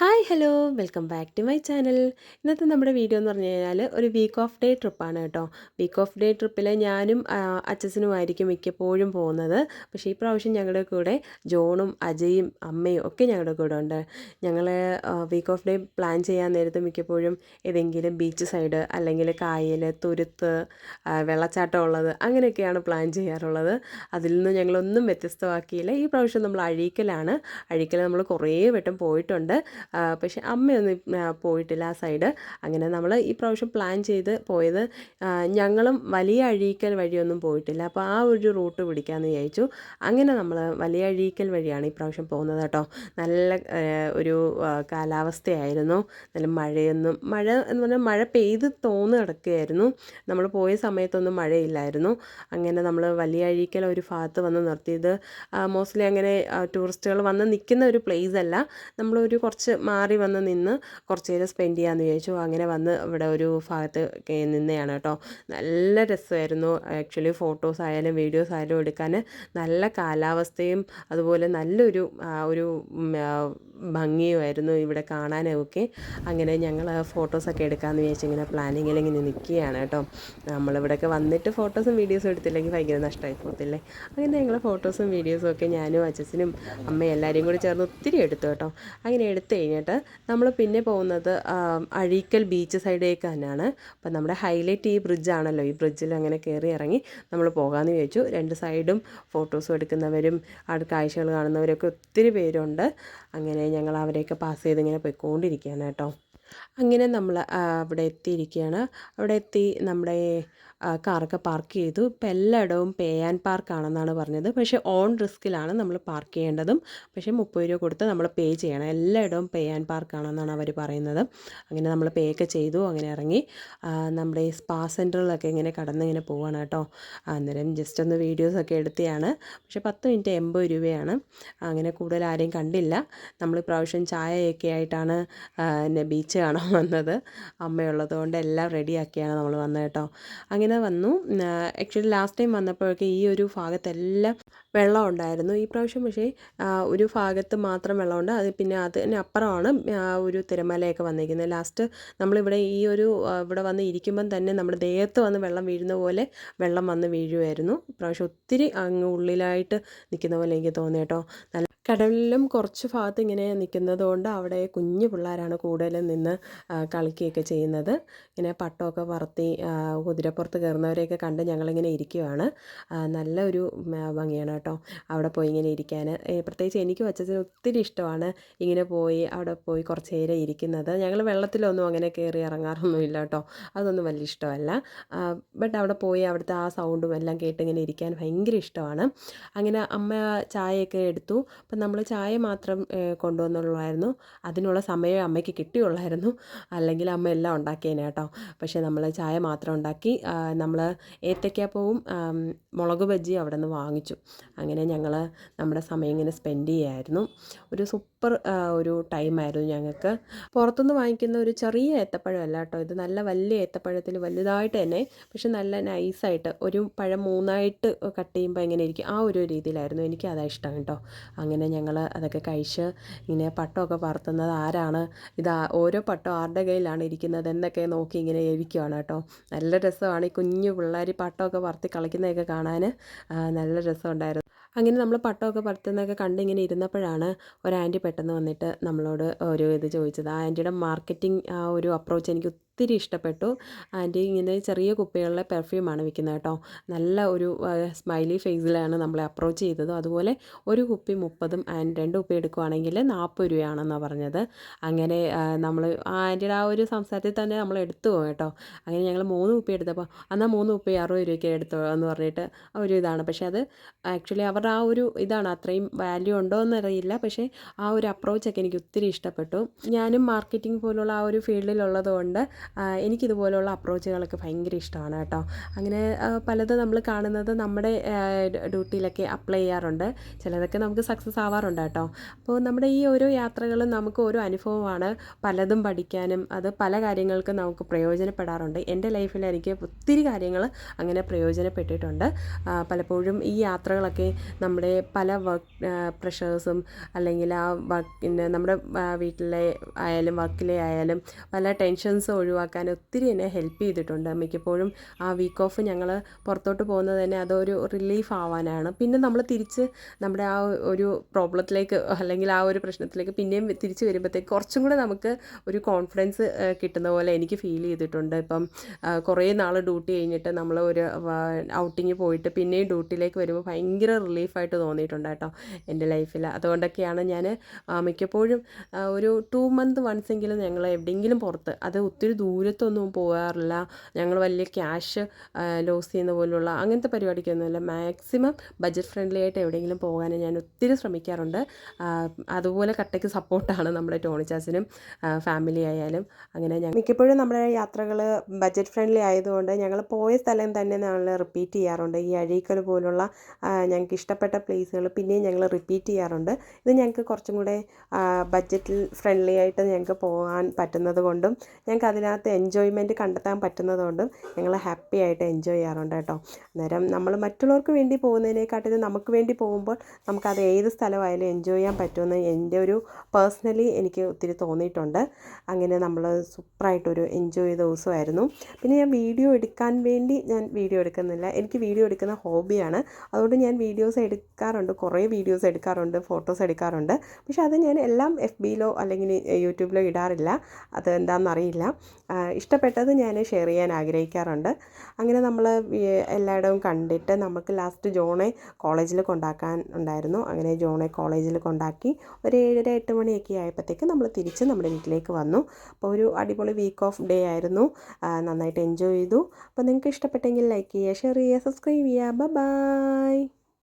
Hi hello welcome back to my channel. ഇന്നത്തെ നമ്മുടെ video എന്ന് പറഞ്ഞു കഴിഞ്ഞാൽ ഒരു വീക്ക് ഓഫ് ഡേ ട്രിപ്പാണ് കേട്ടോ. വീക്ക് ഓഫ് ഡേ ട്രിപ്പിൽ ഞാനും അച്ഛനുമായിരിക്കും മിക്കപ്പോഴും പോകുന്നത്. പക്ഷേ ഈ പ്രാവശ്യം ഞങ്ങളുടെ കൂടെ ജോണും അജയും അമ്മയും ഒക്കെ ഞങ്ങളുടെ കൂടെ ഉണ്ട്. ഞങ്ങൾ വീക്ക് ഓഫ് ഡേ പ്ലാൻ ചെയ്യാൻ നേരത്ത് മിക്കപ്പോഴും ഏതെങ്കിലും ബീച്ച് സൈഡ് അല്ലെങ്കിൽ കായൽ, തുരുത്ത്, വെള്ളച്ചാട്ടം ഉള്ളത് അങ്ങനെയൊക്കെയാണ് പ്ലാൻ ചെയ്യാറുള്ളത്. അതിൽ നിന്ന് ഞങ്ങളൊന്നും വ്യത്യസ്തമാക്കിയില്ല. ഈ പ്രാവശ്യം നമ്മൾ അഴീക്കലാണ്. അഴീക്കൽ നമ്മൾ കുറേ വട്ടം പോയിട്ടുണ്ട്. പക്ഷേ അമ്മയൊന്നും പോയിട്ടില്ല ആ സൈഡ്. അങ്ങനെ നമ്മൾ ഈ പ്രാവശ്യം പ്ലാൻ ചെയ്ത് പോയത്, ഞങ്ങളും വലിയ അഴീക്കൽ വഴിയൊന്നും പോയിട്ടില്ല. അപ്പോൾ ആ ഒരു റൂട്ട് പിടിക്കാമെന്ന് വിചാരിച്ചു. അങ്ങനെ നമ്മൾ വലിയ അഴീക്കൽ വഴിയാണ് ഈ പ്രാവശ്യം പോകുന്നത് കേട്ടോ. നല്ല ഒരു കാലാവസ്ഥയായിരുന്നു. നല്ല മഴ എന്ന് പറഞ്ഞാൽ മഴ പെയ്ത് തോന്ന് കിടക്കുകയായിരുന്നു. നമ്മൾ പോയ സമയത്തൊന്നും മഴയില്ലായിരുന്നു. അങ്ങനെ നമ്മൾ വലിയ അഴീക്കൽ ഒരു ഭാഗത്ത് വന്ന് നിർത്തിയത് മോസ്റ്റ്ലി അങ്ങനെ ടൂറിസ്റ്റുകൾ വന്ന് നിൽക്കുന്ന ഒരു പ്ലേസ് അല്ല. നമ്മളൊരു കുറച്ച് മാറി വന്ന് നിന്ന് കുറച്ച് നേരം സ്പെൻഡ് ചെയ്യാമെന്ന് വിചാരിച്ചു. അങ്ങനെ വന്ന് ഇവിടെ ഒരു ഭാഗത്ത് നിന്നെയാണ് കേട്ടോ. നല്ല രസമായിരുന്നു ആക്ച്വലി. ഫോട്ടോസ് ആയാലും വീഡിയോസ് ആയാലും എടുക്കാൻ നല്ല കാലാവസ്ഥയും അതുപോലെ നല്ലൊരു ഒരു ഭംഗിയുമായിരുന്നു ഇവിടെ കാണാനൊക്കെ. അങ്ങനെ ഞങ്ങൾ ഫോട്ടോസൊക്കെ എടുക്കാമെന്ന് വിചാരിച്ച് ഇങ്ങനെ പ്ലാനിങ്ങിൽ ഇങ്ങനെ നിൽക്കുകയാണ് കേട്ടോ. നമ്മളിവിടെയൊക്കെ വന്നിട്ട് ഫോട്ടോസും വീഡിയോസും എടുത്തില്ലെങ്കിൽ ഭയങ്കര നഷ്ടമായി പോകത്തില്ലേ. അങ്ങനെ ഞങ്ങൾ ഫോട്ടോസും വീഡിയോസും ഒക്കെ ഞാനും അച്ഛനും അമ്മയും എല്ലാവരെയും കൂടി ചേർന്ന് ഒത്തിരി എടുത്തു കേട്ടോ. അങ്ങനെ എടുത്തു കഴിഞ്ഞിട്ട് നമ്മൾ പിന്നെ പോകുന്നത് അഴീക്കൽ ബീച്ച് സൈഡിലേക്ക് തന്നെയാണ്. അപ്പം നമ്മുടെ ഹൈലൈറ്റ് ഈ ബ്രിഡ്ജാണല്ലോ. ഈ ബ്രിഡ്ജിൽ അങ്ങനെ കയറി ഇറങ്ങി നമ്മൾ പോകാമെന്ന് ചോദിച്ചു. രണ്ട് സൈഡും ഫോട്ടോസും എടുക്കുന്നവരും കാഴ്ചകൾ കാണുന്നവരൊക്കെ ഒത്തിരി പേരുണ്ട്. അങ്ങനെ ഞങ്ങൾ അവരെയൊക്കെ പാസ് ചെയ്ത് ഇങ്ങനെ പോയിക്കൊണ്ടിരിക്കുകയാണ് കേട്ടോ. അങ്ങനെ നമ്മൾ അവിടെ എത്തിയിരിക്കുകയാണ്. അവിടെ എത്തി നമ്മുടെ കാറൊക്കെ പാർക്ക് ചെയ്തു. ഇപ്പം എല്ലായിടവും പേ ആൻഡ് പാർക്കാണെന്നാണ് പറഞ്ഞത്. പക്ഷേ ഓൺ റിസ്കിലാണ് നമ്മൾ പാർക്ക് ചെയ്യേണ്ടതും. പക്ഷേ 30 രൂപ കൊടുത്ത് നമ്മൾ പേ ചെയ്യണം. എല്ലായിടവും പേ ആൻഡ് പാർക്കാണെന്നാണ് അവർ പറയുന്നത്. അങ്ങനെ നമ്മൾ പേ ഒക്കെ ചെയ്തു. അങ്ങനെ ഇറങ്ങി നമ്മുടെ ഈ സ്പാ സെൻറ്ററിലൊക്കെ ഇങ്ങനെ കടന്നിങ്ങനെ പോവാണ് കേട്ടോ. അന്നേരം ജസ്റ്റ് ഒന്ന് വീഡിയോസൊക്കെ എടുത്തതാണ്. പക്ഷേ 10 മിനിറ്റ് 80 രൂപയാണ്. അങ്ങനെ കൂടുതൽ ആരെയും കണ്ടില്ല. നമ്മൾ ഇപ്രാവശ്യം ചായയൊക്കെ ആയിട്ടാണ് ബീച്ച് കാണാൻ വന്നത്. അമ്മയുള്ളത് കൊണ്ട് എല്ലാം റെഡിയാക്കിയാണ് നമ്മൾ വന്നത് കേട്ടോ. അങ്ങനെ വന്നു. ആക്ച്വലി ലാസ്റ്റ് ടൈം വന്നപ്പോഴൊക്കെ ഈ ഒരു ഭാഗത്തെല്ലാം വെള്ളം ഉണ്ടായിരുന്നു. ഈ പ്രാവശ്യം പക്ഷേ ഒരു ഭാഗത്ത് മാത്രം വെള്ളമുണ്ട്. അത് പിന്നെ അതിന് അപ്പുറമാണ് ഒരു തിരമലയൊക്കെ വന്നിരിക്കുന്നത്. ലാസ്റ്റ് നമ്മളിവിടെ ഈ ഒരു ഇവിടെ വന്ന് ഇരിക്കുമ്പം തന്നെ നമ്മുടെ ദേഹത്ത് വന്ന് വെള്ളം വീഴുന്ന പോലെ വെള്ളം വന്ന് വീഴുമായിരുന്നു. ഇപ്രാവശ്യം ഒത്തിരി അങ്ങ് ഉള്ളിലായിട്ട് നിൽക്കുന്ന പോലെ എനിക്ക് തോന്നി കേട്ടോ. നല്ല കടലിലും കുറച്ച് ഭാഗത്ത് ഇങ്ങനെ നിൽക്കുന്നത് കൊണ്ട് അവിടെ കുഞ്ഞു പിള്ളേരാണ് കൂടുതലും നിന്ന് കളിക്കുകയൊക്കെ ചെയ്യുന്നത്. ഇങ്ങനെ പട്ടമൊക്കെ പറത്തി കുതിരപ്പുറത്ത് കയറുന്നവരെയൊക്കെ കണ്ട് ഞങ്ങളിങ്ങനെ ഇരിക്കുകയാണ്. നല്ല ഒരു ഭംഗിയാണ് കേട്ടോ അവിടെ പോയി ഇങ്ങനെ ഇരിക്കാൻ. പ്രത്യേകിച്ച് എനിക്കും അച്ഛനും ഒത്തിരി ഇഷ്ടമാണ് ഇങ്ങനെ പോയി അവിടെ പോയി കുറച്ച് നേരം ഇരിക്കുന്നത്. ഞങ്ങൾ വെള്ളത്തിലൊന്നും അങ്ങനെ കയറി ഇറങ്ങാറൊന്നുമില്ല കേട്ടോ. അതൊന്നും വലിയ ഇഷ്ടമല്ല. ബട്ട് അവിടെ പോയി അവിടുത്തെ ആ സൗണ്ടും എല്ലാം കേട്ട് ഇങ്ങനെ ഇരിക്കാൻ ഭയങ്കര ഇഷ്ടമാണ്. അങ്ങനെ അമ്മ ചായയൊക്കെ എടുത്തു. അപ്പം നമ്മൾ ചായ മാത്രം കൊണ്ടുവന്നുള്ളായിരുന്നു. അതിനുള്ള സമയം അമ്മയ്ക്ക് കിട്ടിയുള്ളായിരുന്നു. അല്ലെങ്കിൽ അമ്മ എല്ലാം ഉണ്ടാക്കിയേനെ കേട്ടോ. പക്ഷേ നമ്മൾ ചായ മാത്രം ഉണ്ടാക്കി. നമ്മൾ ഏത്തയ്ക്കാപ്പവും മുളക് ബജ്ജിയും അവിടെ നിന്ന് വാങ്ങിച്ചു. അങ്ങനെ ഞങ്ങൾ നമ്മുടെ സമയം ഇങ്ങനെ സ്പെൻഡ് ചെയ്യായിരുന്നു. ഒരു സൂപ്പർ ഒരു ടൈമായിരുന്നു ഞങ്ങൾക്ക്. പുറത്തുനിന്ന് വാങ്ങിക്കുന്ന ഒരു ചെറിയ ഏത്തപ്പഴമല്ല കേട്ടോ. ഇത് നല്ല വലിയ ഏത്തപ്പഴത്തിൽ വലുതായിട്ട് തന്നെ, പക്ഷെ നല്ല നൈസായിട്ട് ഒരു പഴം മൂന്നായിട്ട് കട്ട് ചെയ്യുമ്പോൾ എങ്ങനെ ഇരിക്കും ആ ഒരു രീതിയിലായിരുന്നു. എനിക്ക് അതാ ഇഷ്ടം കേട്ടോ. അങ്ങനെ ഞങ്ങൾ അതൊക്കെ കഴിച്ച് ഇങ്ങനെ പട്ടമൊക്കെ പറത്തുന്നത് ആരാണ്, ഓരോ പട്ടം ആരുടെ കയ്യിലാണ് ഇരിക്കുന്നത് എന്നൊക്കെ നോക്കി ഇങ്ങനെ ഇരിക്കുകയാണ് കേട്ടോ. നല്ല രസമാണ് ഈ കുഞ്ഞു പിള്ളേർ പട്ടമൊക്കെ പറത്തി കളിക്കുന്നതൊക്കെ കാണാൻ. നല്ല രസമുണ്ടായിരുന്നു. അങ്ങനെ നമ്മൾ പട്ടമൊക്കെ പറത്തുന്നതൊക്കെ കണ്ടിങ്ങനെ ഇരുന്നപ്പോഴാണ് ഒരു ആൻറ്റി പെട്ടെന്ന് വന്നിട്ട് നമ്മളോട് ഒരു ഇത് ചോദിച്ചത്. ആ ആൻറ്റിയുടെ മാർക്കറ്റിംഗ് ആ ഒരു അപ്രോച്ച് എനിക്ക് ഒത്തിരി ഇഷ്ടപ്പെട്ടു. ആൻറ്റി ഇങ്ങനെ ചെറിയ കുപ്പികളിലെ പെർഫ്യൂമാണ് വിൽക്കുന്നത് കേട്ടോ. നല്ല ഒരു സ്മൈലി ഫേസിലാണ് നമ്മളെ അപ്രോച്ച് ചെയ്തത്. അതുപോലെ ഒരു കുപ്പി 30 ആൻഡ് 2 കുപ്പി എടുക്കുവാണെങ്കിൽ 40 രൂപയാണെന്നാണ് പറഞ്ഞത്. അങ്ങനെ നമ്മൾ ആ ആൻറ്റിയുടെ ആ ഒരു സംസാരത്തിൽ തന്നെ നമ്മൾ എടുത്തു പോകും കേട്ടോ. അങ്ങനെ ഞങ്ങൾ 3 കുപ്പി എടുത്തപ്പോൾ എന്നാൽ 3 കുപ്പി 60 രൂപയ്ക്ക് എടുത്തോ എന്ന് പറഞ്ഞിട്ട് ഒരു ഇതാണ്. പക്ഷേ അത് ആക്ച്വലി അവരുടെ ആ ഒരു ഇതാണ്. അത്രയും വാല്യൂ ഉണ്ടോ എന്നറിയില്ല. പക്ഷേ ആ ഒരു അപ്രോച്ചൊക്കെ എനിക്ക് ഒത്തിരി ഇഷ്ടപ്പെട്ടു. ഞാനും മാർക്കറ്റിംഗ് പോലുള്ള ആ ഒരു ഫീൽഡിലുള്ളത് കൊണ്ട് എനിക്കിതുപോലുള്ള അപ്രോച്ചുകളൊക്കെ ഭയങ്കര ഇഷ്ടമാണ് കേട്ടോ. അങ്ങനെ പലതും നമ്മൾ കാണുന്നത് നമ്മുടെ ഡ്യൂട്ടിയിലൊക്കെ അപ്ലൈ ചെയ്യാറുണ്ട്. ചിലതൊക്കെ നമുക്ക് സക്സസ് ആവാറുണ്ട് കേട്ടോ. അപ്പോൾ നമ്മുടെ ഈ ഓരോ യാത്രകളും നമുക്ക് ഓരോ അനുഭവമാണ്. പലതും പഠിക്കാനും അത് പല കാര്യങ്ങൾക്കും നമുക്ക് പ്രയോജനപ്പെടാറുണ്ട്. എൻ്റെ ലൈഫിൽ എനിക്ക് ഒത്തിരി കാര്യങ്ങൾ അങ്ങനെ പ്രയോജനപ്പെട്ടിട്ടുണ്ട്. പലപ്പോഴും ഈ യാത്രകളൊക്കെ നമ്മുടെ പല വർക്ക് പ്രഷേഴ്സും അല്ലെങ്കിൽ ആ വർക്കിൻ്റെ നമ്മുടെ വീട്ടിലെ ആയാലും വർക്കിലെ ആയാലും പല ടെൻഷൻസും ഒഴിവാക്കാൻ ഒത്തിരി എന്നെ ഹെൽപ്പ് ചെയ്തിട്ടുണ്ട്. മിക്കപ്പോഴും ആ വീക്ക് ഓഫ് ഞങ്ങൾ പുറത്തോട്ട് പോകുന്നത് തന്നെ അതൊരു റിലീഫ് ആവാനാണ്. പിന്നെ നമ്മൾ തിരിച്ച് നമ്മുടെ ആ ഒരു പ്രോബ്ലത്തിലേക്ക് അല്ലെങ്കിൽ ആ ഒരു പ്രശ്നത്തിലേക്ക് പിന്നെയും തിരിച്ച് വരുമ്പോഴത്തേക്ക് കുറച്ചും കൂടെ നമുക്ക് ഒരു കോൺഫിഡൻസ് കിട്ടുന്ന പോലെ എനിക്ക് ഫീൽ ചെയ്തിട്ടുണ്ട്. ഇപ്പം കുറേ നാൾ ഡ്യൂട്ടി കഴിഞ്ഞിട്ട് നമ്മൾ ഒരു ഔട്ടിങ് പോയിട്ട് പിന്നെയും ഡ്യൂട്ടിയിലേക്ക് വരുമ്പോൾ ഭയങ്കര റിലീഫായിട്ട് തോന്നിയിട്ടുണ്ട് കേട്ടോ എൻ്റെ ലൈഫിൽ. അതുകൊണ്ടൊക്കെയാണ് ഞാൻ മിക്കപ്പോഴും ഒരു 2 മന്ത് വൺസെങ്കിലും ഞങ്ങൾ എവിടെയെങ്കിലും പുറത്ത്, അത് ഒത്തിരി ദൂരത്തൊന്നും പോകാറില്ല. ഞങ്ങൾ വലിയ ക്യാഷ് ലോസ് ചെയ്യുന്ന പോലുള്ള അങ്ങനത്തെ പരിപാടിക്കൊന്നുമില്ല. മാക്സിമം ബഡ്ജറ്റ് ഫ്രണ്ട്ലി ആയിട്ട് എവിടെയെങ്കിലും പോകാൻ ഞാൻ ഒത്തിരി ശ്രമിക്കാറുണ്ട്. അതുപോലെ കട്ടയ്ക്ക് സപ്പോർട്ടാണ് നമ്മുടെ ടോണിച്ചാച്ചനും ഫാമിലി ആയാലും. അങ്ങനെ മിക്കപ്പോഴും നമ്മുടെ യാത്രകൾ ബഡ്ജറ്റ് ഫ്രണ്ട്ലി ആയതുകൊണ്ട് ഞങ്ങൾ പോയ സ്ഥലം തന്നെ ഞങ്ങൾ റിപ്പീറ്റ് ചെയ്യാറുണ്ട്. ഈ അഴീക്കൽ പോലുള്ള ഞങ്ങൾക്ക് ഇഷ്ടപ്പെട്ട പ്ലേസുകൾ പിന്നെയും ഞങ്ങൾ റിപ്പീറ്റ് ചെയ്യാറുണ്ട്. ഇത് ഞങ്ങൾക്ക് കുറച്ചും കൂടെ ബഡ്ജറ്റിൽ ഫ്രണ്ട്ലി ആയിട്ട് ഞങ്ങൾക്ക് പോകാൻ പറ്റുന്നത് കൊണ്ടും ഞങ്ങൾക്ക് അതിനകത്ത് എൻജോയ്മെൻറ്റ് കണ്ടെത്താൻ പറ്റുന്നത് കൊണ്ടും ഞങ്ങൾ ഹാപ്പി ആയിട്ട് എൻജോയ് ചെയ്യാറുണ്ട് കേട്ടോ. അന്നേരം നമ്മൾ മറ്റുള്ളവർക്ക് വേണ്ടി പോകുന്നതിനെക്കാട്ടിലും നമുക്ക് വേണ്ടി പോകുമ്പോൾ നമുക്കത് ഏത് സ്ഥലമായാലും എൻജോയ് ചെയ്യാൻ പറ്റുമെന്ന് എൻ്റെ ഒരു പേഴ്സണലി എനിക്ക് ഒത്തിരി തോന്നിയിട്ടുണ്ട്. അങ്ങനെ നമ്മൾ സൂപ്പറായിട്ടൊരു എൻജോയ് ചെയ്ത ദിവസമായിരുന്നു. പിന്നെ ഞാൻ വീഡിയോ എടുക്കാൻ വേണ്ടി ഞാൻ വീഡിയോ എടുക്കുന്നില്ല. എനിക്ക് വീഡിയോ എടുക്കുന്ന ഹോബിയാണ്. അതുകൊണ്ട് ഞാൻ വീഡിയോസ് എടുക്കാറുണ്ട്, കുറേ വീഡിയോസ് എടുക്കാറുണ്ട്, ഫോട്ടോസ് എടുക്കാറുണ്ട്. പക്ഷെ അത് ഞാൻ എല്ലാം FBയിലോ അല്ലെങ്കിൽ യൂട്യൂബിലോ ഇടാറില്ല. അത് എന്താണെന്നറിയില്ല. ഇഷ്ടപ്പെട്ടത് ഞാൻ ഷെയർ ചെയ്യാൻ ആഗ്രഹിക്കാറുണ്ട്. അങ്ങനെ നമ്മൾ എല്ലായിടവും കണ്ടിട്ട് നമുക്ക് ലാസ്റ്റ് ജോണെ കോളേജിൽ കൊണ്ടാക്കാൻ ഉണ്ടായിരുന്നു. അങ്ങനെ ജോണെ കോളേജിൽ കൊണ്ടാക്കി ഒരു 7-8 മണിയൊക്കെ ആയപ്പോഴത്തേക്ക് നമ്മൾ തിരിച്ച് നമ്മുടെ വീട്ടിലേക്ക് വന്നു. അപ്പോൾ ഒരു അടിപൊളി വീക്ക് ഓഫ് ഡേ ആയിരുന്നു. നന്നായിട്ട് എൻജോയ് ചെയ്തു. അപ്പോൾ നിങ്ങൾക്ക് ഇഷ്ടപ്പെട്ടെങ്കിൽ ലൈക്ക് ചെയ്യുക, ഷെയർ ചെയ്യുക, സബ്സ്ക്രൈബ് ചെയ്യുക. ബൈ.